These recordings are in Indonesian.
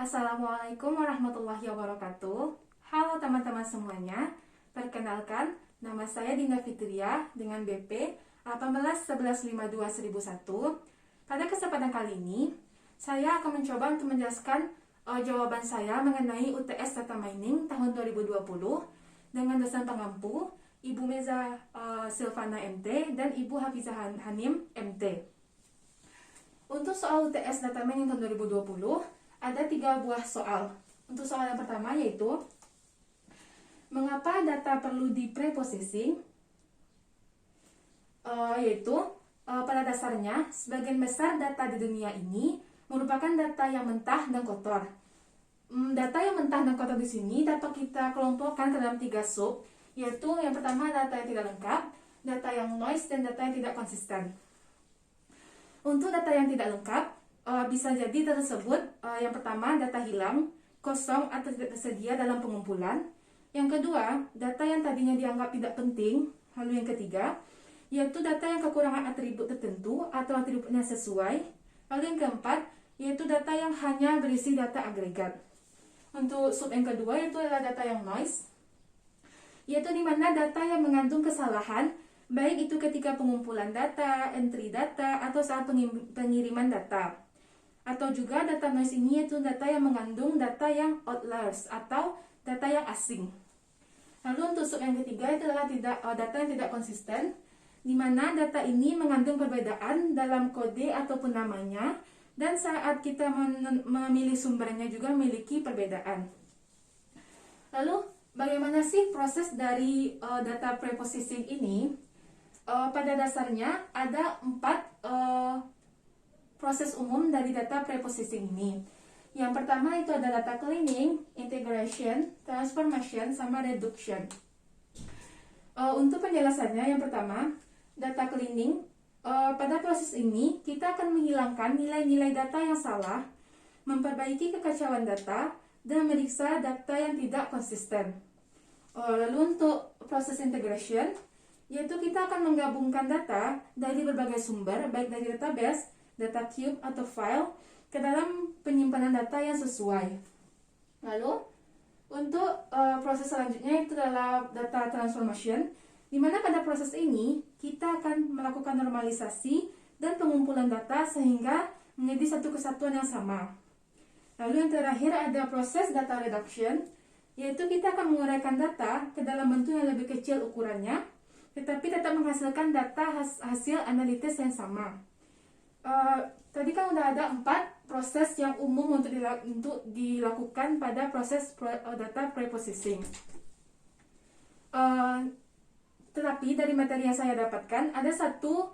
Assalamualaikum warahmatullahi wabarakatuh. Halo teman-teman semuanya. Perkenalkan, nama saya Dinda Fitria dengan BP 181152-1001. Pada kesempatan kali ini, saya akan mencoba untuk menjelaskan jawaban saya mengenai UTS Data Mining tahun 2020 dengan dosen pengampu Ibu Meza Silvana MT dan Ibu Hafizah Hanim MT. Untuk soal UTS Data Mining tahun 2020, ada 3 buah soal. Untuk soal yang pertama yaitu, mengapa data perlu di preprocessing? Pada dasarnya, sebagian besar data di dunia ini merupakan data yang mentah dan kotor. Data yang mentah dan kotor di sini dapat kita kelompokkan ke dalam 3 sub, yaitu yang pertama data yang tidak lengkap, data yang noise, dan data yang tidak konsisten. Untuk data yang tidak lengkap, bisa jadi tersebut yang pertama data hilang, kosong atau tidak tersedia dalam pengumpulan. Yang kedua, data yang tadinya dianggap tidak penting. Lalu yang ketiga, yaitu data yang kekurangan atribut tertentu atau atributnya sesuai. Lalu yang keempat, yaitu data yang hanya berisi data agregat. Untuk sub yang kedua yaitu adalah data yang noise, yaitu di mana data yang mengandung kesalahan, baik itu ketika pengumpulan data, entry data, atau saat pengiriman data. Atau juga data noise ini yaitu data yang mengandung data yang outliers atau data yang asing. Lalu untuk sub yang ketiga itu adalah data yang tidak konsisten, di mana data ini mengandung perbedaan dalam kode ataupun namanya, dan saat kita memilih sumbernya juga memiliki perbedaan. Lalu bagaimana sih proses dari data preprocessing ini? Pada dasarnya ada 4 proses umum dari data preprocessing ini. Yang pertama itu ada data cleaning, integration, transformation, sama reduction. Untuk penjelasannya, yang pertama, data cleaning. Pada proses ini, kita akan menghilangkan nilai-nilai data yang salah, memperbaiki kekacauan data, dan memeriksa data yang tidak konsisten. Lalu untuk proses integration, yaitu kita akan menggabungkan data dari berbagai sumber, baik dari database, data cube, atau file, ke dalam penyimpanan data yang sesuai. Lalu, untuk proses selanjutnya itu adalah data transformation, di mana pada proses ini, kita akan melakukan normalisasi dan pengumpulan data sehingga menjadi satu kesatuan yang sama. Lalu yang terakhir ada proses data reduction, yaitu kita akan menguraikan data ke dalam bentuk yang lebih kecil ukurannya, tetapi tetap menghasilkan data hasil analitis yang sama. Tadi kan udah ada 4 proses yang umum untuk dilakukan pada proses data preprocessing. Tetapi dari materi yang saya dapatkan ada satu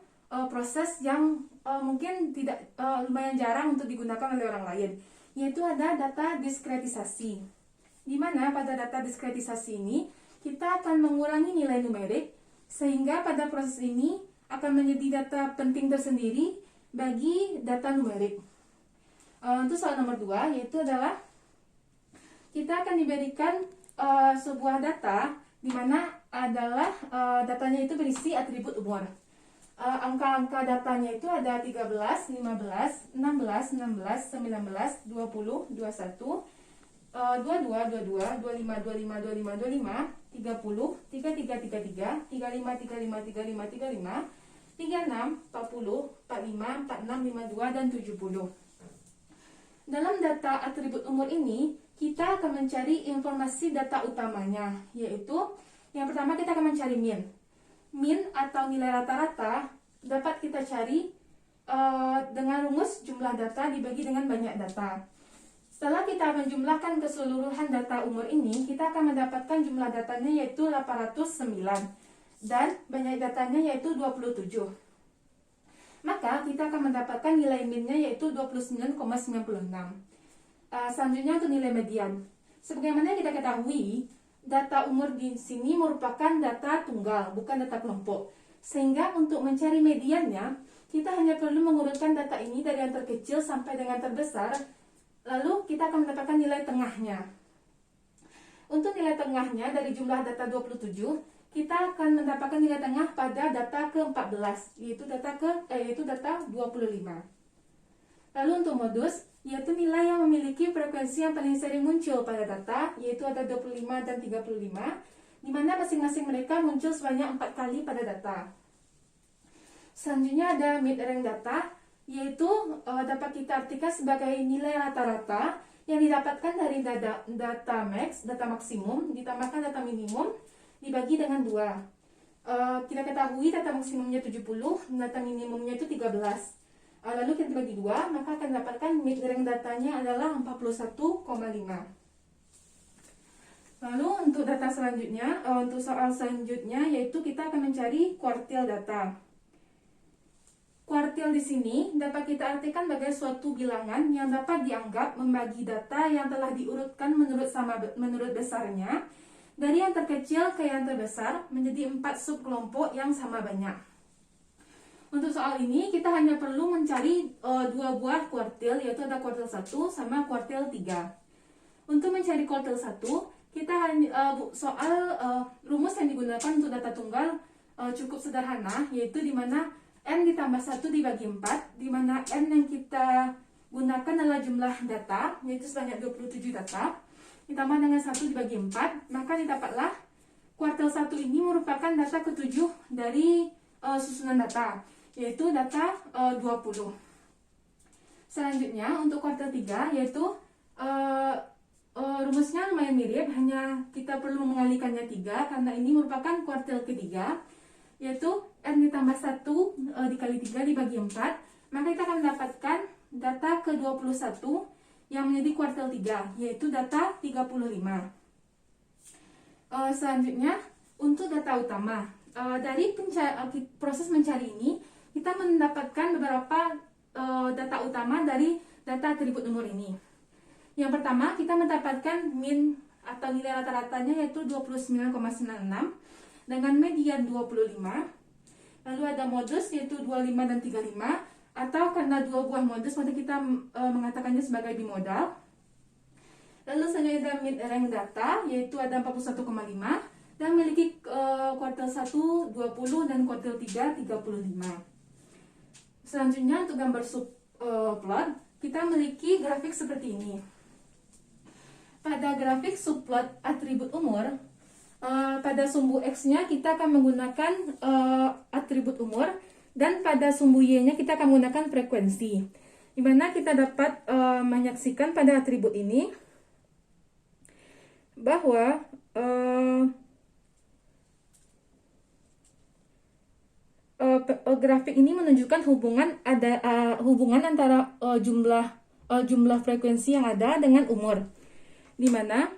proses yang mungkin tidak lumayan jarang untuk digunakan oleh orang lain, yaitu ada data diskretisasi. Di mana pada data diskretisasi ini kita akan mengurangi nilai numerik sehingga pada proses ini akan menjadi data penting tersendiri bagi data numerik. Untuk soal nomor 2 yaitu adalah kita akan diberikan sebuah data di mana adalah datanya itu berisi atribut umur. Angka-angka datanya itu ada 13, 15, 16, 16, 19, 20, 21, 22, 22, 25, 25, 25, 25, 30, 33, 33, 35, 35, 35, 35, 36, 40, 45, 46, 52, dan 70. Dalam data atribut umur ini, kita akan mencari informasi data utamanya, yaitu yang pertama kita akan mencari min. Min atau nilai rata-rata dapat kita cari dengan rumus jumlah data dibagi dengan banyak data. Setelah kita menjumlahkan keseluruhan data umur ini, kita akan mendapatkan jumlah datanya yaitu 809. Dan banyak datanya yaitu 27. Maka kita akan mendapatkan nilai minnya yaitu 29,96. Selanjutnya untuk nilai median. Sebagaimana kita ketahui, data umur di sini merupakan data tunggal, bukan data kelompok. Sehingga untuk mencari mediannya, kita hanya perlu mengurutkan data ini dari yang terkecil sampai dengan terbesar, lalu kita akan mendapatkan nilai tengahnya. Untuk nilai tengahnya dari jumlah data 27, kita akan mendapatkan nilai tengah pada data ke-14, yaitu data 25. Lalu untuk modus, yaitu nilai yang memiliki frekuensi yang paling sering muncul pada data, yaitu ada 25 dan 35, di mana masing-masing mereka muncul sebanyak 4 kali pada data. Selanjutnya ada mid-range data, yaitu dapat kita artikan sebagai nilai rata-rata yang didapatkan dari data max, data maksimum, ditambahkan data minimum, dibagi dengan 2. Kita ketahui data maksimumnya 70, data minimumnya itu 13. Lalu kita bagi 2, maka akan dapatkan mid-range datanya adalah 41,5. Lalu untuk data selanjutnya, untuk soal selanjutnya yaitu kita akan mencari kuartil data. Kuartil di sini dapat kita artikan sebagai suatu bilangan yang dapat dianggap membagi data yang telah diurutkan menurut besarnya dari yang terkecil ke yang terbesar menjadi 4 subkelompok yang sama banyak. Untuk soal ini kita hanya perlu mencari 2 buah kuartil, yaitu ada kuartil 1 sama kuartil 3. Untuk mencari kuartil 1, kita hanya rumus yang digunakan untuk data tunggal cukup sederhana, yaitu di mana n ditambah 1 dibagi 4, di mana n yang kita gunakan adalah jumlah data, yaitu sebanyak 27 data, ditambah dengan 1 dibagi 4, maka didapatlah kuartil 1 ini merupakan data ke-7 dari susunan data, yaitu data 20. Selanjutnya untuk kuartil 3, yaitu rumusnya lumayan mirip, hanya kita perlu mengalihkannya 3 karena ini merupakan kuartil ketiga, yaitu n ditambah 1 dikali 3 dibagi 4, maka kita akan mendapatkan data ke-21 yang menjadi kuartil 3, yaitu data 35. Selanjutnya untuk data utama, dari proses mencari ini kita mendapatkan beberapa data utama dari data atribut umur ini. Yang pertama, kita mendapatkan min atau nilai rata-ratanya yaitu 29,96 dengan median 25. Lalu ada modus yaitu 25 dan 35, atau karena 2 buah modus maka kita mengatakannya sebagai bimodal. Lalu selanjutnya ada mid-range data yaitu ada 41,5 dan memiliki kuartil 1 20 dan kuartil 3 35. Selanjutnya untuk gambar subplot, kita memiliki grafik seperti ini. Pada grafik subplot atribut umur, pada sumbu X-nya kita akan menggunakan atribut umur, dan pada sumbu Y-nya kita akan menggunakan frekuensi. Di mana kita dapat menyaksikan pada atribut ini bahwa grafik ini menunjukkan hubungan antara jumlah frekuensi yang ada dengan umur, di mana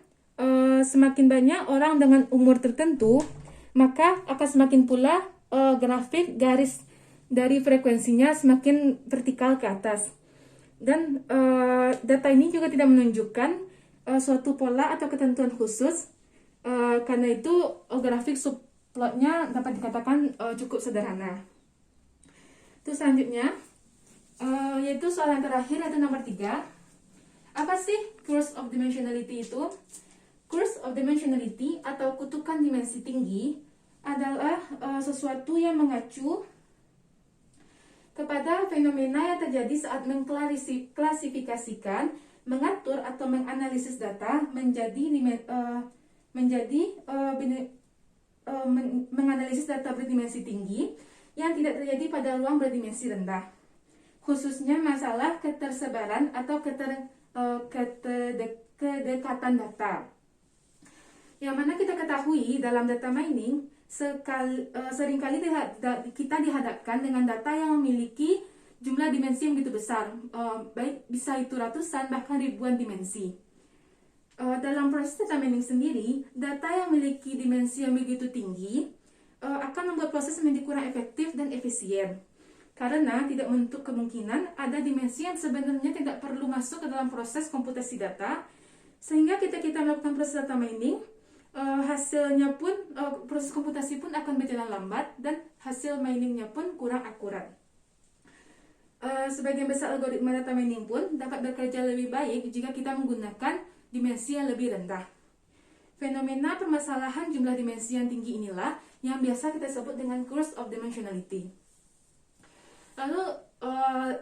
semakin banyak orang dengan umur tertentu, maka akan semakin pula grafik garis dari frekuensinya semakin vertikal ke atas. Dan data ini juga tidak menunjukkan suatu pola atau ketentuan khusus, karena itu grafik subplotnya dapat dikatakan cukup sederhana. Terus selanjutnya yaitu soal yang terakhir, yaitu nomor 3. Apa sih curse of dimensionality itu? Curse of dimensionality atau kutukan dimensi tinggi adalah sesuatu yang mengacu kepada fenomena yang terjadi saat mengklasifikasikan, mengatur atau menganalisis data menganalisis data berdimensi tinggi yang tidak terjadi pada ruang berdimensi rendah, khususnya masalah ketersebaran atau kedekatan data. Yang mana kita ketahui dalam data mining seringkali kita dihadapkan dengan data yang memiliki jumlah dimensi yang begitu besar, baik bisa itu ratusan bahkan ribuan dimensi. Dalam proses data mining sendiri, data yang memiliki dimensi yang begitu tinggi akan membuat proses menjadi kurang efektif dan efisien, karena tidak menutup kemungkinan ada dimensi yang sebenarnya tidak perlu masuk ke dalam proses komputasi data, sehingga kita melakukan proses data mining, hasilnya pun proses komputasi pun akan berjalan lambat dan hasil miningnya pun kurang akurat. Sebagian besar algoritma data mining pun dapat bekerja lebih baik jika kita menggunakan dimensi yang lebih rendah. Fenomena permasalahan jumlah dimensi yang tinggi inilah yang biasa kita sebut dengan curse of dimensionality. Lalu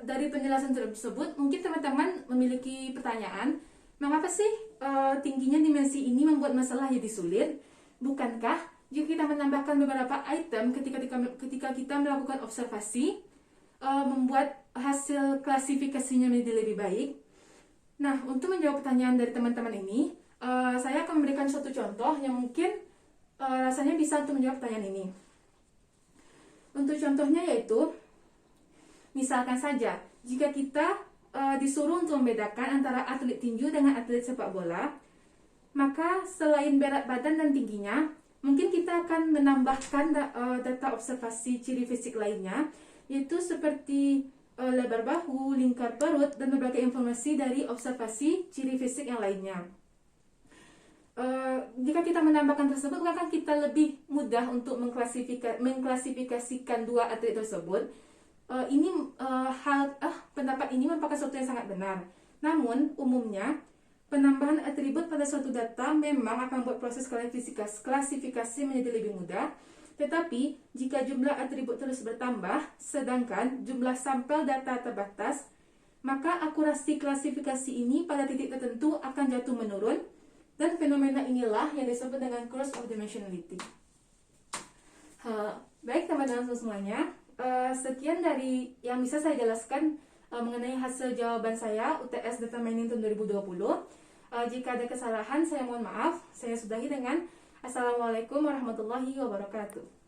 dari penjelasan tersebut, mungkin teman-teman memiliki pertanyaan, mengapa sih tingginya dimensi ini membuat masalah jadi sulit? Bukankah jika kita menambahkan beberapa item ketika kita melakukan observasi, membuat hasil klasifikasinya menjadi lebih baik? Nah, untuk menjawab pertanyaan dari teman-teman ini, saya akan memberikan suatu contoh yang mungkin rasanya bisa untuk menjawab pertanyaan ini. Untuk contohnya yaitu, misalkan saja, jika kita disuruh untuk membedakan antara atlet tinju dengan atlet sepak bola, maka selain berat badan dan tingginya, mungkin kita akan menambahkan data observasi ciri fisik lainnya, yaitu seperti lebar bahu, lingkar perut, dan berbagai informasi dari observasi ciri fisik yang lainnya. Jika kita menambahkan tersebut, maka kita lebih mudah untuk mengklasifikasikan dua atlet tersebut. Pendapat ini merupakan sesuatu yang sangat benar. Namun, umumnya penambahan atribut pada suatu data memang akan membuat proses klasifikasi menjadi lebih mudah. Tetapi, jika jumlah atribut terus bertambah, sedangkan jumlah sampel data terbatas, maka akurasi klasifikasi ini pada titik tertentu akan jatuh menurun, dan fenomena inilah yang disebut dengan cross of dimensionality. Baik teman-teman semuanya, sekian dari yang bisa saya jelaskan mengenai hasil jawaban saya UTS Data Mining tahun 2020. Jika ada kesalahan, saya mohon maaf. Saya sudahi dengan Assalamualaikum warahmatullahi wabarakatuh.